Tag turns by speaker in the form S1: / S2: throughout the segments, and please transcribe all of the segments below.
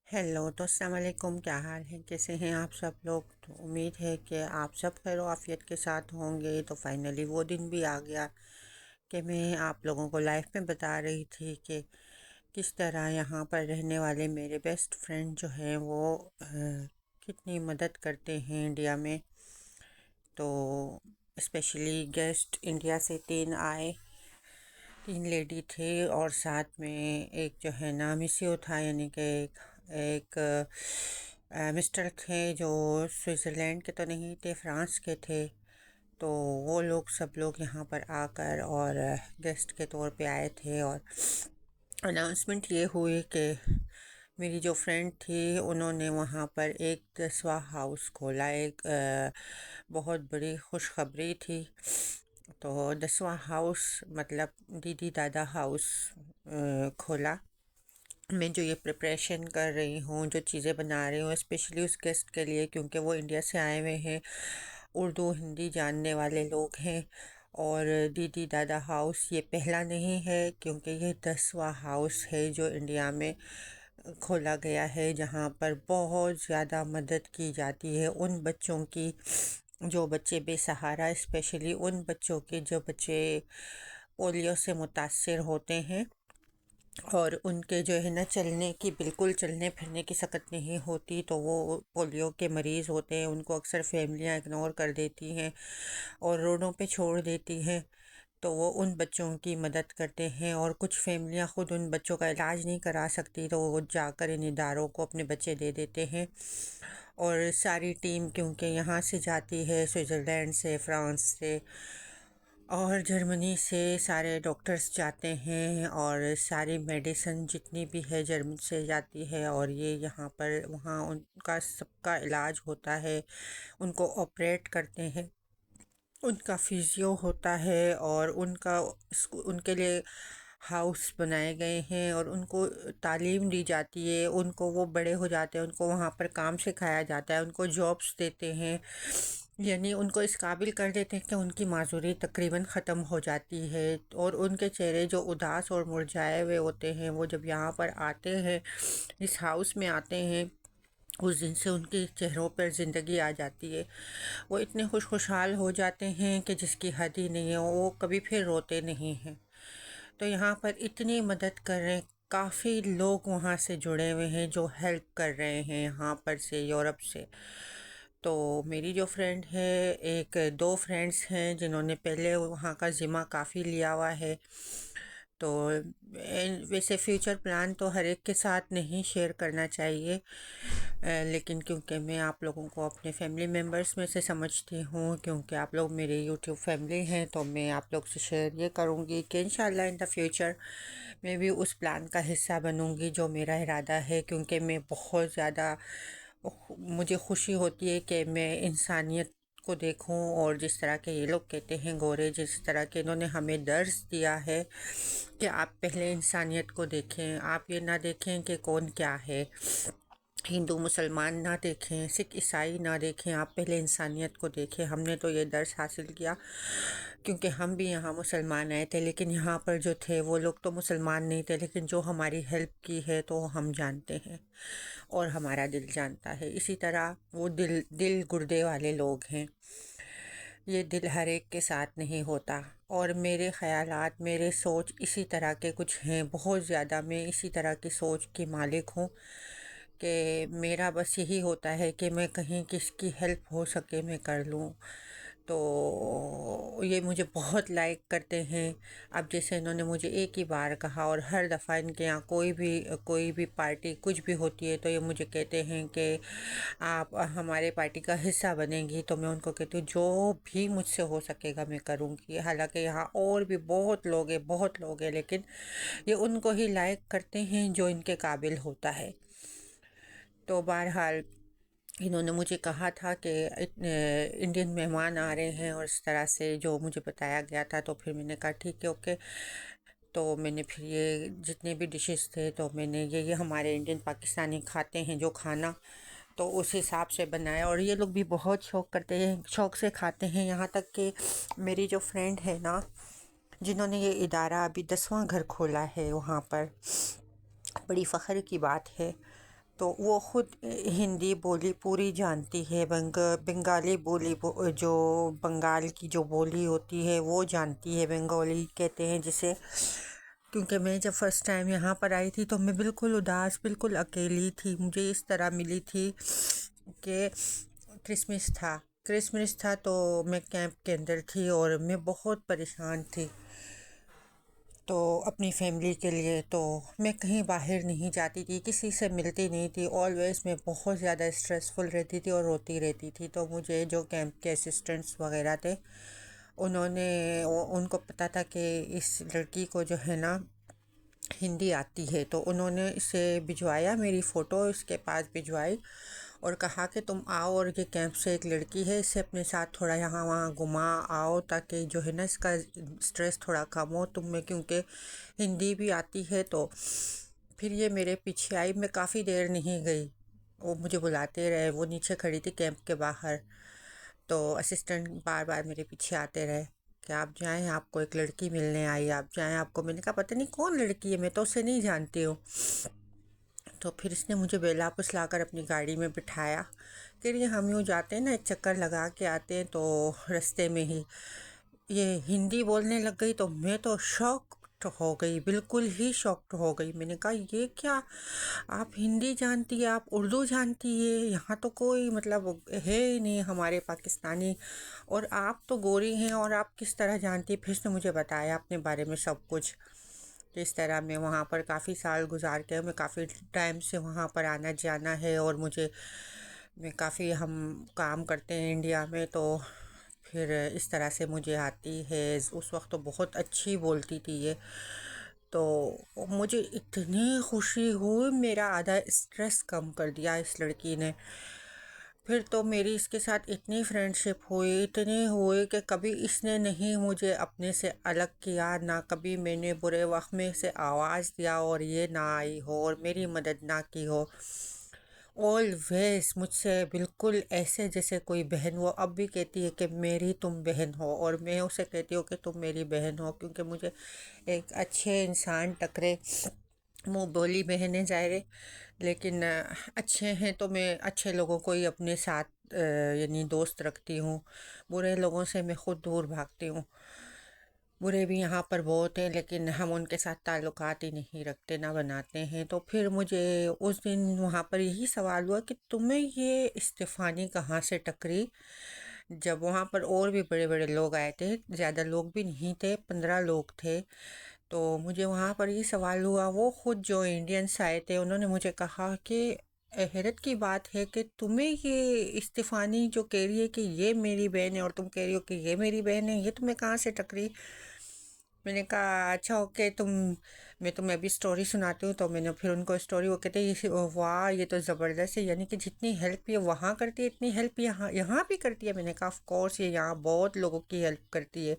S1: Hello तो अस्सलाम वालेकुम। क्या हाल है, कैसे हैं आप सब लोग। तो उम्मीद है कि आप सब खैर आफियत के साथ होंगे। तो फाइनली वो दिन भी आ गया कि मैं आप लोगों को लाइफ में बता रही थी कि किस तरह यहाँ पर रहने वाले मेरे बेस्ट फ्रेंड जो हैं वो कितनी मदद करते हैं इंडिया में। तो स्पेशली गेस्ट इंडिया से तीन लेडी थे और साथ में एक जो है ना मिसियो था, यानी कि एक मिस्टर थे जो स्विट्ज़रलैंड के तो नहीं थे, फ्रांस के थे। तो वो लोग सब लोग यहाँ पर आकर और गेस्ट के तौर पे आए थे और अनाउंसमेंट ये हुई कि मेरी जो फ्रेंड थी उन्होंने वहाँ पर एक 10वां हाउस खोला। एक बहुत बड़ी खुशखबरी थी। तो 10वां हाउस मतलब दीदी दादा हाउस खोला। मैं जो ये प्रिपरेशन कर रही हूँ, जो चीज़ें बना रही हूँ स्पेशली उस गेस्ट के लिए, क्योंकि वो इंडिया से आए हुए हैं, उर्दू हिंदी जानने वाले लोग हैं। और दीदी दादा हाउस ये पहला नहीं है, क्योंकि ये 10वां हाउस है जो इंडिया में खोला गया है, जहाँ पर बहुत ज़्यादा मदद की जाती है उन बच्चों की जो बच्चे बेसहारा, स्पेशली उन बच्चों के जो बच्चे पोलियो से मुतासर होते हैं और उनके जो है ना चलने की, बिल्कुल चलने फिरने की सकत नहीं होती। तो वो पोलियो के मरीज़ होते हैं, उनको अक्सर फैमिलियां इग्नोर कर देती हैं और रोडों पे छोड़ देती हैं। तो वो उन बच्चों की मदद करते हैं और कुछ फैमिलियां ख़ुद उन बच्चों का इलाज नहीं करा सकती तो वो जाकर इन इदारों को अपने बच्चे दे देते हैं। और सारी टीम क्योंकि यहाँ से जाती है, स्विट्ज़रलैंड से, फ्रांस से और जर्मनी से सारे डॉक्टर्स जाते हैं और सारी मेडिसिन जितनी भी है जर्मनी से जाती है और ये यहाँ पर वहाँ उनका सबका इलाज होता है, उनको ऑपरेट करते हैं, उनका फिजियो होता है और उनके लिए हाउस बनाए गए हैं और उनको तालीम दी जाती है। उनको वो बड़े हो जाते हैं, उनको वहाँ पर काम सिखाया जाता है, उनको जॉब्स देते हैं, यानी उनको इस काबिल कर देते हैं कि उनकी माजूरी तकरीबन ख़त्म हो जाती है। और उनके चेहरे जो उदास और मुरझाए हुए होते हैं, वो जब यहाँ पर आते हैं, इस हाउस में आते हैं, उस दिन से उनके चेहरों पर ज़िंदगी आ जाती है। वो इतने खुशहाल हो जाते हैं कि जिसकी हद ही नहीं है, वो कभी फिर रोते नहीं हैं। तो यहाँ पर इतनी मदद कर रहे हैं, काफ़ी लोग वहाँ से जुड़े हुए हैं जो हेल्प कर रहे हैं यहाँ पर से, यूरोप से। तो मेरी जो फ्रेंड है, एक दो फ्रेंड्स हैं जिन्होंने पहले वहाँ का ज़िम्मा काफ़ी लिया हुआ है। तो वैसे फ्यूचर प्लान तो हर एक के साथ नहीं शेयर करना चाहिए, लेकिन क्योंकि मैं आप लोगों को अपने फैमिली मेम्बर्स में से समझती हूँ, क्योंकि आप लोग मेरे यूट्यूब फैमिली हैं, तो मैं आप लोग से शेयर ये करूँगी कि इंशाल्लाह इन द फ्यूचर मैं भी उस प्लान का हिस्सा बनूँगी जो मेरा इरादा है। क्योंकि मैं बहुत ज़्यादा, मुझे खुशी होती है कि मैं इंसानियत को देखूं और जिस तरह के ये लोग कहते हैं गोरे, जिस तरह के इन्होंने हमें दर्स दिया है कि आप पहले इंसानियत को देखें, आप ये ना देखें कि कौन क्या है, हिंदू मुसलमान ना देखें, सिख ईसाई ना देखें, आप पहले इंसानियत को देखें। हमने तो ये दर्स हासिल किया क्योंकि हम भी यहाँ मुसलमान आए थे, लेकिन यहाँ पर जो थे वो लोग तो मुसलमान नहीं थे, लेकिन जो हमारी हेल्प की है तो हम जानते हैं और हमारा दिल जानता है। इसी तरह वो दिल दिल गुर्दे वाले लोग हैं, ये दिल हर एक के साथ नहीं होता। और मेरे ख़यालात, मेरे सोच इसी तरह के कुछ हैं, बहुत ज़्यादा मैं इसी तरह की सोच की मालिक हूँ कि मेरा बस यही होता है कि मैं कहीं किसकी हेल्प हो सके मैं कर लूँ। तो ये मुझे बहुत लाइक करते हैं। अब जैसे इन्होंने मुझे एक ही बार कहा और हर दफ़ा इनके यहाँ कोई भी पार्टी कुछ भी होती है तो ये मुझे कहते हैं कि आप हमारे पार्टी का हिस्सा बनेंगी। तो मैं उनको कहती हूँ जो भी मुझसे हो सकेगा मैं करूँगी। हालांकि यहाँ और भी बहुत लोग हैं, लेकिन ये उनको ही लाइक करते हैं जो इनके काबिल होता है। तो बहरहाल इन्होंने मुझे कहा था कि इंडियन मेहमान आ रहे हैं और इस तरह से जो मुझे बताया गया था, तो फिर मैंने कहा ठीक है, ओके। तो मैंने फिर ये जितने भी डिशेस थे तो मैंने ये हमारे इंडियन पाकिस्तानी खाते हैं जो खाना, तो उस हिसाब से बनाया और ये लोग भी बहुत शौक़ से खाते हैं। यहाँ तक कि मेरी जो फ्रेंड है ना, जिन्होंने ये इदारा अभी 10वां घर खोला है वहाँ पर, बड़ी फ़ख्र की बात है। तो वो खुद हिंदी बोली पूरी जानती है, बंगाली बोली जो बंगाल की जो बोली होती है वो जानती है, बंगाली कहते हैं जिसे। क्योंकि मैं जब फर्स्ट टाइम यहाँ पर आई थी तो मैं बिल्कुल उदास, बिल्कुल अकेली थी। मुझे इस तरह मिली थी कि क्रिसमस था तो मैं कैंप के अंदर थी और मैं बहुत परेशान थी। तो अपनी फैमिली के लिए तो मैं कहीं बाहर नहीं जाती थी, किसी से मिलती नहीं थी, ऑलवेज़ मैं बहुत ज़्यादा स्ट्रेसफुल रहती थी और रोती रहती थी। तो मुझे जो कैंप के असिस्टेंट्स वगैरह थे, उनको पता था कि इस लड़की को जो है ना हिंदी आती है, तो उन्होंने इसे भिजवाया, मेरी फ़ोटो इसके पास भिजवाई और कहा कि तुम आओ और ये कैंप से एक लड़की है, इसे अपने साथ थोड़ा यहाँ वहाँ घुमा आओ ताकि जो है ना इसका स्ट्रेस थोड़ा कम हो तुम में, क्योंकि हिंदी भी आती है। तो फिर ये मेरे पीछे आई, मैं काफ़ी देर नहीं गई, वो मुझे बुलाते रहे, वो नीचे खड़ी थी कैंप के बाहर। तो असिस्टेंट बार बार मेरे पीछे आते रहे कि आप जाएं, आपको एक लड़की मिलने आई, आप जाएं आपको। मैंने कहा पता नहीं कौन लड़की है, मैं तो उसे नहीं जानती हूँ। तो फिर इसने मुझे बेलापुस लाकर अपनी गाड़ी में बिठाया। फिर ये हम यूँ जाते हैं ना, एक चक्कर लगा के आते हैं, तो रास्ते में ही ये हिंदी बोलने लग गई। तो मैं तो शॉक्ड हो गई, बिल्कुल ही शॉक्ड हो गई। मैंने कहा ये क्या, आप हिंदी जानती है, आप उर्दू जानती है, यहाँ तो कोई मतलब है ही नहीं हमारे पाकिस्तानी, और आप तो गोरी हैं और आप किस तरह जानती है। फिर उसने मुझे बताया अपने बारे में सब कुछ। तो इस तरह मैं वहाँ पर काफ़ी साल गुजार के, मैं काफ़ी टाइम से वहाँ पर आना जाना है, और मैं काफ़ी हम काम करते हैं इंडिया में, तो फिर इस तरह से मुझे आती है। उस वक्त तो बहुत अच्छी बोलती थी ये। तो मुझे इतनी खुशी हुई, मेरा आधा स्ट्रेस कम कर दिया इस लड़की ने। फिर तो मेरी इसके साथ इतनी फ्रेंडशिप हुई, इतनी हुई कि कभी इसने नहीं मुझे अपने से अलग किया, ना कभी मैंने बुरे वक्त में से आवाज़ दिया और ये ना आई हो और मेरी मदद ना की हो। ऑलवेज मुझसे बिल्कुल ऐसे जैसे कोई बहन। वो अब भी कहती है कि मेरी तुम बहन हो, और मैं उसे कहती हूँ कि तुम मेरी बहन हो, क्योंकि मुझे एक अच्छे इंसान टकरे। मुँह बोली बहनें ज़ाहिर, लेकिन अच्छे हैं तो मैं अच्छे लोगों को ही अपने साथ यानी दोस्त रखती हूँ। बुरे लोगों से मैं खुद दूर भागती हूँ। बुरे भी यहाँ पर बहुत हैं, लेकिन हम उनके साथ ताल्लुकात ही नहीं रखते, ना बनाते हैं। तो फिर मुझे उस दिन वहाँ पर यही सवाल हुआ कि तुम्हें ये इस्तीफ़ानी कहाँ से टकरी। जब वहाँ पर और भी बड़े बड़े लोग आए थे, ज़्यादा लोग भी नहीं थे, 15 लोग थे। तो मुझे वहाँ पर ये सवाल हुआ, वो खुद जो इंडियंस आए थे उन्होंने मुझे कहा कि हैरत की बात है कि तुम्हें ये इस्तीफ़ानी जो कह रही है कि ये मेरी बहन है और तुम कह रही हो कि ये मेरी बहन है, ये तुम्हें कहाँ से टकरी। मैंने कहा अच्छा ओके, मैं तुम्हें अभी स्टोरी सुनाती हूँ। तो मैंने फिर उनको स्टोरी, वो कहते ये वाह ये तो ज़बरदस्त है, यानी कि जितनी हेल्प ये वहाँ करती है इतनी हेल्प यहाँ यहाँ भी करती है। मैंने कहा ऑफ कोर्स ये यहाँ बहुत लोगों की हेल्प करती है,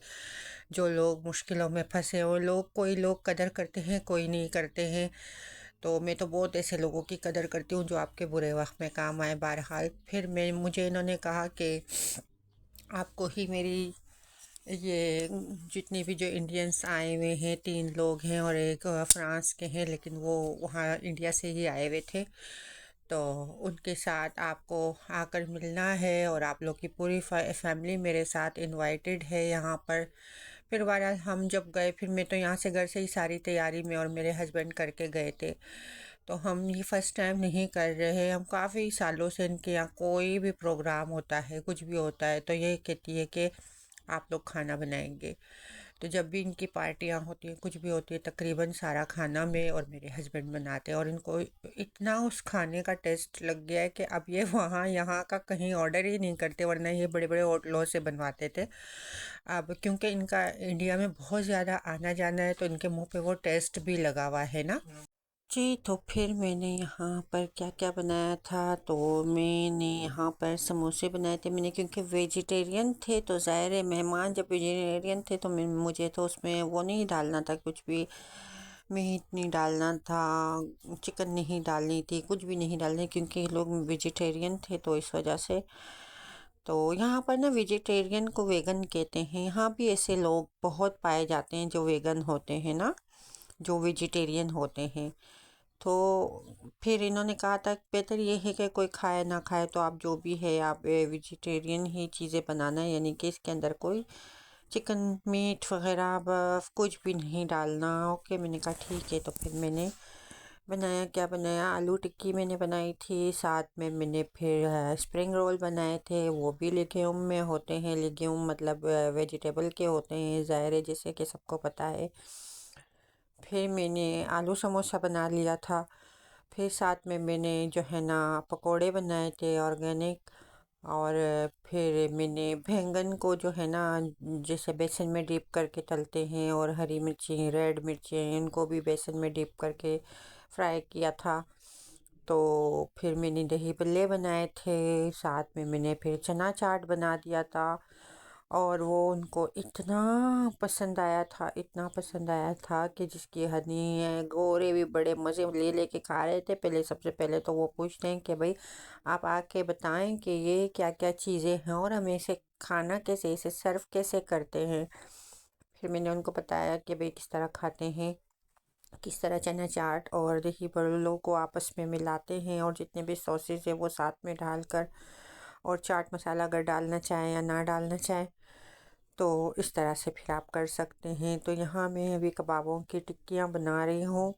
S1: जो लोग मुश्किलों में फंसे हो। कोई लोग कदर करते हैं, कोई नहीं करते हैं। तो मैं तो बहुत ऐसे लोगों की कदर करती हूँ जो आपके बुरे वक्त में काम आए। बहरहाल फिर मुझे इन्होंने कहा कि आपको ही मेरी ये जितने भी जो इंडियंस आए हुए हैं, 3 लोग हैं और एक फ्रांस के हैं, लेकिन वो वहाँ इंडिया से ही आए हुए थे। तो उनके साथ आपको आकर मिलना है, और आप लोग की पूरी फैमिली मेरे साथ इनवाइटेड है यहाँ पर। फिर बहरहाल हम जब गए, फिर मैं तो यहाँ से घर से ही सारी तैयारी में और मेरे हस्बैंड करके गए थे। तो हम ये फ़र्स्ट टाइम नहीं कर रहे हैं, हम काफ़ी सालों से इनके यहाँ कोई भी प्रोग्राम होता है, कुछ भी होता है तो ये कहती है कि आप लोग खाना बनाएंगे। तो जब भी इनकी पार्टियाँ होती हैं, कुछ भी होती है, तकरीबन सारा खाना मैं और मेरे हस्बैंड बनाते हैं। और इनको इतना उस खाने का टेस्ट लग गया है कि अब ये वहाँ यहाँ का कहीं ऑर्डर ही नहीं करते, वरना ये बड़े बड़े होटलों से बनवाते थे। अब क्योंकि इनका इंडिया में बहुत ज़्यादा आना जाना है, तो इनके मुंह पे वो टेस्ट भी लगा हुआ है ना जी। तो फिर मैंने यहाँ पर क्या क्या बनाया था, तो मैंने यहाँ पर समोसे बनाए थे मैंने, क्योंकि वेजिटेरियन थे तो ज़ाहिर है मेहमान जब वेजिटेरियन थे तो मुझे तो उसमें वो नहीं डालना था, कुछ भी मीट नहीं डालना था, चिकन नहीं डालनी थी, कुछ भी नहीं डालनी, क्योंकि लोग वेजिटेरियन थे तो इस वजह से। तो यहाँ पर ना वेजिटेरियन को वेगन कहते हैं, यहाँ भी ऐसे लोग बहुत पाए जाते हैं जो वेगन होते हैं ना, जो वेजिटेरियन होते हैं। तो फिर इन्होंने कहा था कि बेहतर ये है कि कोई खाए ना खाए तो आप जो भी है आप वेजिटेरियन ही चीज़ें बनाना है, यानी कि इसके अंदर कोई चिकन मीट वगैरह कुछ भी नहीं डालना। ओके, मैंने कहा ठीक है। तो फिर मैंने बनाया, क्या बनाया, आलू टिक्की मैंने बनाई थी, साथ में मैंने फिर स्प्रिंग रोल बनाए थे। वो भी लेग्यूम में होते हैं, लेग्यूम मतलब वेजिटेबल के होते हैं, ज़ाहिर है जैसे कि सबको पता है। फिर मैंने आलू समोसा बना लिया था। फिर साथ में मैंने जो है ना पकोड़े बनाए थे ऑर्गेनिक। और फिर मैंने बैंगन को जो है ना जैसे बेसन में डिप करके तलते हैं, और हरी मिर्ची रेड मिर्ची इनको भी बेसन में डिप करके फ्राई किया था। तो फिर मैंने दही बल्ले बनाए थे, साथ में मैंने फिर चना चाट बना दिया था। और वो उनको इतना पसंद आया था, इतना पसंद आया था कि जिसकी हद नहीं है। गोरे भी बड़े मज़े ले लेके खा रहे थे। पहले सबसे पहले तो वो पूछते हैं कि भाई आप आके बताएं कि ये क्या क्या चीज़ें हैं और हमें इसे खाना कैसे, इसे सर्व कैसे करते हैं। फिर मैंने उनको बताया कि भाई किस तरह खाते हैं, किस तरह चना चाट और दही बड़ों को आपस में मिलाते हैं, और जितने भी सॉसेस है वो साथ में डालकर, और चाट मसाला अगर डालना चाहें या ना डालना चाहें तो इस तरह से फिर आप कर सकते हैं। तो यहाँ मैं अभी कबाबों की टिक्कियाँ बना रही हूँ,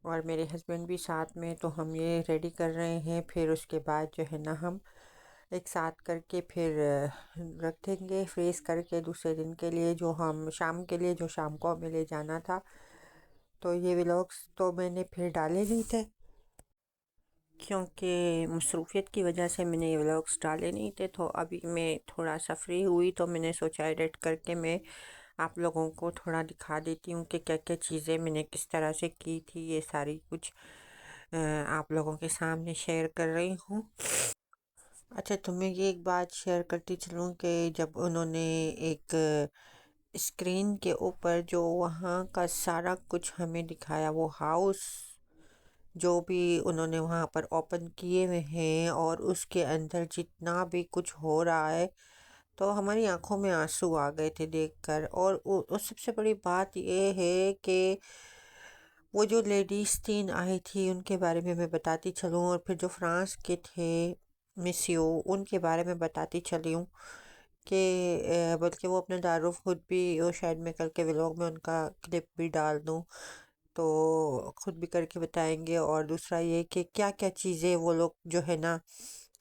S1: और मेरे हस्बैंड भी साथ में, तो हम ये रेडी कर रहे हैं। फिर उसके बाद जो है ना हम एक साथ करके फिर रख देंगे फ्रीज़ करके दूसरे दिन के लिए, जो हम शाम के लिए, जो शाम को हमें ले जाना था। तो ये व्लॉग्स तो मैंने फिर डाले नहीं थे, क्योंकि मसरूफियत की वजह से मैंने ये व्लॉग्स डाले नहीं थे। तो अभी मैं थोड़ा सा फ्री हुई तो मैंने सोचा एडिट करके मैं आप लोगों को थोड़ा दिखा देती हूँ कि क्या क्या चीज़ें मैंने किस तरह से की थी। ये सारी कुछ आप लोगों के सामने शेयर कर रही हूँ। अच्छा, तुम्हें ये एक बात शेयर करती चलूँ कि जब उन्होंने एक स्क्रीन के ऊपर जो वहाँ का सारा कुछ हमें दिखाया, वो हाउस जो भी उन्होंने वहाँ पर ओपन किए हुए हैं और उसके अंदर जितना भी कुछ हो रहा है, तो हमारी आंखों में आंसू आ गए थे देखकर। और सबसे बड़ी बात ये है कि वो जो लेडीज़ 3 आई थी उनके बारे में मैं बताती चलूँ, और फिर जो फ्रांस के थे मिसियो उनके बारे में बताती चली हूँ कि बल्कि वो अपने तारुफ खुद भी, वो शायद मैं कल के व्लॉग में उनका क्लिप भी डाल दूँ, तो खुद भी करके बताएंगे। और दूसरा ये कि क्या क्या चीज़ें वो लोग जो है ना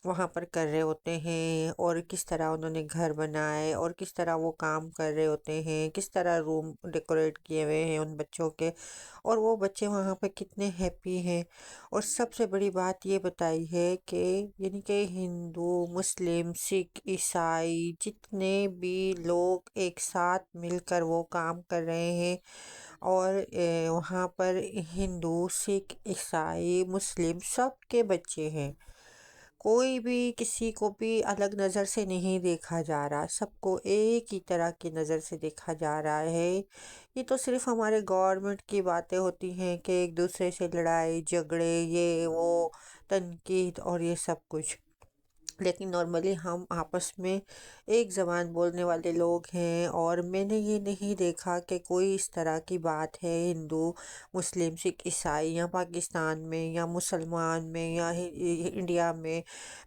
S1: वहाँ पर कर रहे होते हैं, और किस तरह उन्होंने घर बनाए, और किस तरह वो काम कर रहे होते हैं, किस तरह रूम डेकोरेट किए हुए हैं उन बच्चों के, और वो बच्चे वहाँ पर कितने हैप्पी हैं। और सबसे बड़ी बात ये बताई है कि यानी कि हिंदू मुस्लिम सिख ईसाई जितने भी लोग एक साथ मिलकर वो काम कर रहे हैं। और वहाँ पर हिंदू सिख ईसाई मुस्लिम सब के बच्चे हैं, कोई भी किसी को भी अलग नज़र से नहीं देखा जा रहा, सबको एक ही तरह की नज़र से देखा जा रहा है। ये तो सिर्फ हमारे गवर्नमेंट की बातें होती हैं कि एक दूसरे से लड़ाई झगड़े ये वो तनकीद और ये सब कुछ, लेकिन नॉर्मली हम आपस में एक ज़बान बोलने वाले लोग हैं। और मैंने ये नहीं देखा कि कोई इस तरह की बात है हिंदू मुस्लिम सिख ईसाई या पाकिस्तान में या मुसलमान में या इंडिया में।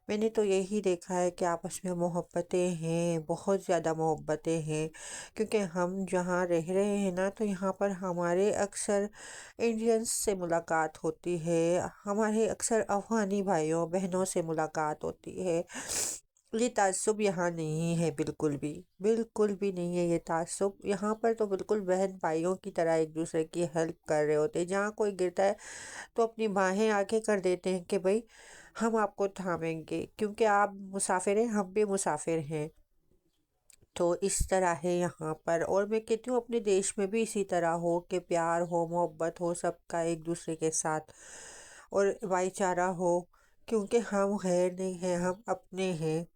S1: मैंने तो यही देखा है कि आपस में मोहब्बतें हैं, बहुत ज़्यादा मोहब्बतें हैं। क्योंकि हम जहाँ रह रहे हैं ना, तो यहाँ पर हमारे अक्सर इंडियंस से मुलाकात होती है, हमारे अक्सर अफ़गानी भाइयों बहनों से मुलाकात होती है। ये ताज्जुब यहाँ नहीं है, बिल्कुल भी नहीं है ये ताज्जुब। यहाँ पर तो बिल्कुल बहन भाइयों की तरह एक दूसरे की हेल्प कर रहे होते हैं। जहाँ कोई गिरता है तो अपनी बाहें आगे कर देते हैं कि भाई हम आपको थामेंगे, क्योंकि आप मुसाफिर हैं, हम भी मुसाफिर हैं। तो इस तरह है यहाँ पर। और मैं कहती हूँ अपने देश में भी इसी तरह हो कि प्यार हो मोहब्बत हो सबका एक दूसरे के साथ, और भाईचारा हो, क्योंकि हम गैर नहीं हैं, हम अपने हैं।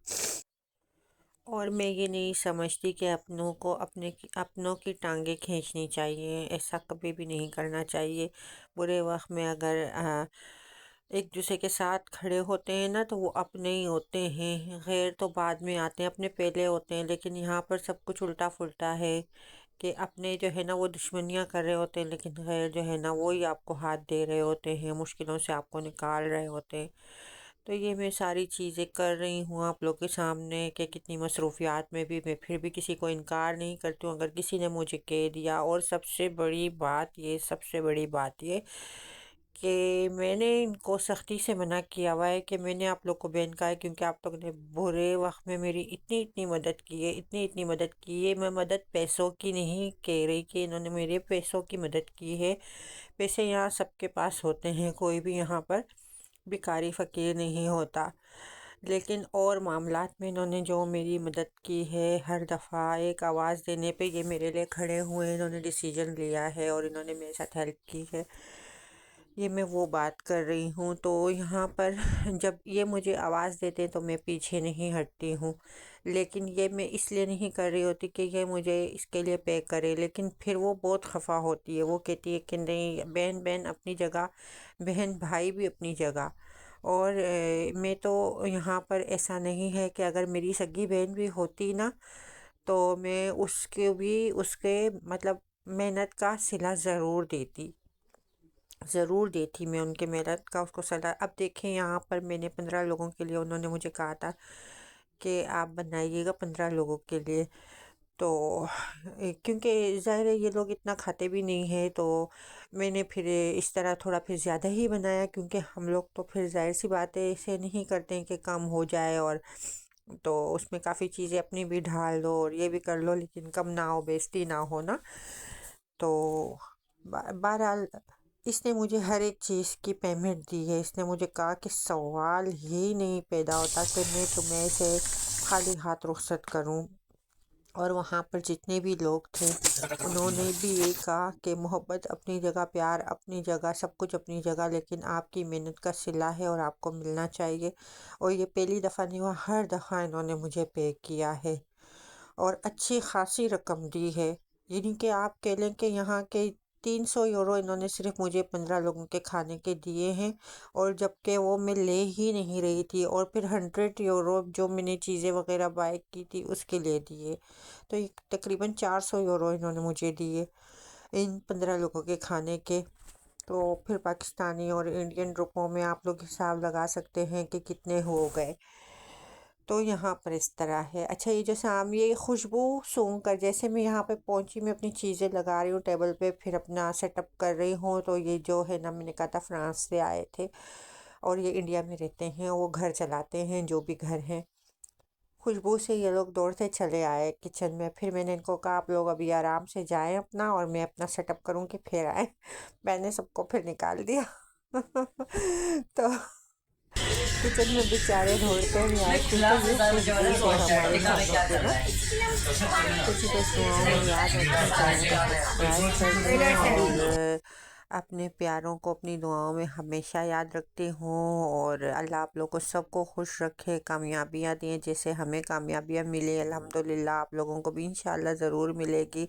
S1: और मैं ये नहीं समझती कि अपनों को अपनों की टांगे खींचनी चाहिए, ऐसा कभी भी नहीं करना चाहिए। बुरे वक्त में अगर एक दूसरे के साथ खड़े होते हैं ना, तो वो अपने ही होते हैं, गैर तो बाद में आते हैं, अपने पहले होते हैं। लेकिन यहाँ पर सब कुछ उल्टा फुल्टा है। कि अपने जो है ना वो दुश्मनियाँ कर रहे होते हैं, लेकिन गैर जो है ना वो ही आपको हाथ दे रहे होते हैं, मुश्किलों से आपको निकाल रहे होते हैं। तो ये मैं सारी चीज़ें कर रही हूँ आप लोग के सामने कि कितनी मसरूफियात में भी मैं फिर भी किसी को इनकार नहीं करती हूँ अगर किसी ने मुझे कह दिया। और सबसे बड़ी बात ये कि मैंने इनको सख्ती से मना किया हुआ है कि मैंने आप लोग को बैन कहा है, क्योंकि आप लोग ने बुरे वक्त में मेरी इतनी इतनी मदद की है, इतनी इतनी मदद की है। मैं मदद पैसों की नहीं कह रही कि इन्होंने मेरे पैसों की मदद की है। पैसे यहाँ सबके पास होते हैं, कोई भी यहाँ पर भिखारी फ़कीर नहीं होता। लेकिन और मामलात में इन्होंने जो मेरी मदद की है, हर दफ़ा एक आवाज़ देने पे ये मेरे लिए खड़े हुए, इन्होंने डिसीजन लिया है और इन्होंने मेरे साथ हेल्प की है। ये मैं वो बात कर रही हूँ। तो यहाँ पर जब ये मुझे आवाज़ देते हैं तो मैं पीछे नहीं हटती हूँ, लेकिन ये मैं इसलिए नहीं कर रही होती कि ये मुझे इसके लिए पे करे। लेकिन फिर वो बहुत खफा होती है, वो कहती है कि नहीं, बहन बहन अपनी जगह, बहन भाई भी अपनी जगह। और मैं तो यहाँ पर ऐसा नहीं है कि अगर मेरी सगी बहन भी होती ना तो मैं उसके मतलब मेहनत का सिला ज़रूर देती मैं उनके मेहनत का उसको सलाह। अब देखें, यहाँ पर मैंने 15 लोगों के लिए, उन्होंने मुझे कहा था कि आप बनाइएगा 15 लोगों के लिए। तो क्योंकि ज़ाहिर है ये लोग इतना खाते भी नहीं हैं, तो मैंने फिर इस तरह थोड़ा फिर ज़्यादा ही बनाया, क्योंकि हम लोग तो फिर ज़ाहिर सी बात है ऐसे नहीं करते हैं कि कम हो जाए। और तो उसमें काफ़ी चीज़ें अपनी भी ढाल दो और ये भी कर लो, लेकिन कम ना हो, बेइज्जती ना हो ना। तो बहरहाल इसने मुझे हर एक चीज़ की पेमेंट दी है। इसने मुझे कहा कि सवाल ही नहीं पैदा होता कि मैं तुम्हें से खाली हाथ रुखसत करूं। और वहाँ पर जितने भी लोग थे उन्होंने भी यही कहा कि मोहब्बत अपनी जगह, प्यार अपनी जगह, सब कुछ अपनी जगह, लेकिन आपकी मेहनत का सिला है और आपको मिलना चाहिए। और ये पहली दफ़ा नहीं हुआ, हर दफ़ा इन्होंने मुझे पे किया है और अच्छी खासी रकम दी है। यानी कि आप कह लें कि यहाँ के 300 यूरो इन्होंने सिर्फ मुझे 15 लोगों के खाने के दिए हैं, और जबकि वो मैं ले ही नहीं रही थी। और फिर 100 यूरो जो मैंने चीज़ें वगैरह बाय की थी उसके लिए दिए। तो ये तकरीबन 400 यूरो इन्होंने मुझे दिए इन 15 लोगों के खाने के। तो फिर पाकिस्तानी और इंडियन रुपयों में आप लोग हिसाब लगा सकते हैं कि कितने हो गए। तो यहाँ पर इस तरह है। अच्छा, ये जो शाम ये खुशबू सूंघ कर जैसे मैं यहाँ पे पहुँची, मैं अपनी चीज़ें लगा रही हूँ टेबल पे, फिर अपना सेटअप कर रही हूँ। तो ये जो है ना, मैंने कहा था फ्रांस से आए थे और ये इंडिया में रहते हैं, वो घर चलाते हैं जो भी घर हैं। खुशबू से ये लोग दौड़ते चले आए किचन में। फिर मैंने इनको कहा आप लोग अभी आराम से जाएं अपना, और मैं अपना सेटअप करूँगी फिर आए। मैंने सबको फिर निकाल दिया। तो किचन में बेचारे दौड़ते हुए आए, क्योंकि ये खुशबू से हमारे खानों को ना कुछ बस दुआओं में याद रखें, चैनल को सब्सक्राइब कर दें। और अपने प्यारों को अपनी दुआओं में हमेशा याद रखती हूँ। और अल्लाह आप लोग को सबको खुश रखे, कामयाबियाँ दें जैसे हमें कामयाबियाँ मिले। अल्हम्दुलिल्लाह आप लोगों को भी इंशाल्लाह ज़रूर मिलेगी।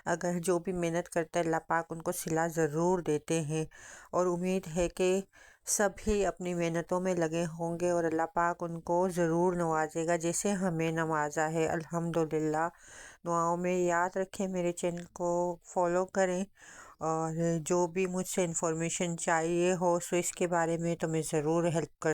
S1: अगर जो भी मेहनत करते हैं अल्लाह पाक उनको सिला ज़रूर देते हैं। और उम्मीद है कि सभी अपनी मेहनतों में लगे होंगे और अल्लाह पाक उनको ज़रूर नवाजेगा जैसे हमें नवाजा है, अल्हम्दुलिल्लाह। दुआओं में याद रखें, मेरे चैनल को फॉलो करें। और जो भी मुझसे इंफॉर्मेशन चाहिए हो स्विस के बारे में तो मैं ज़रूर हेल्प कर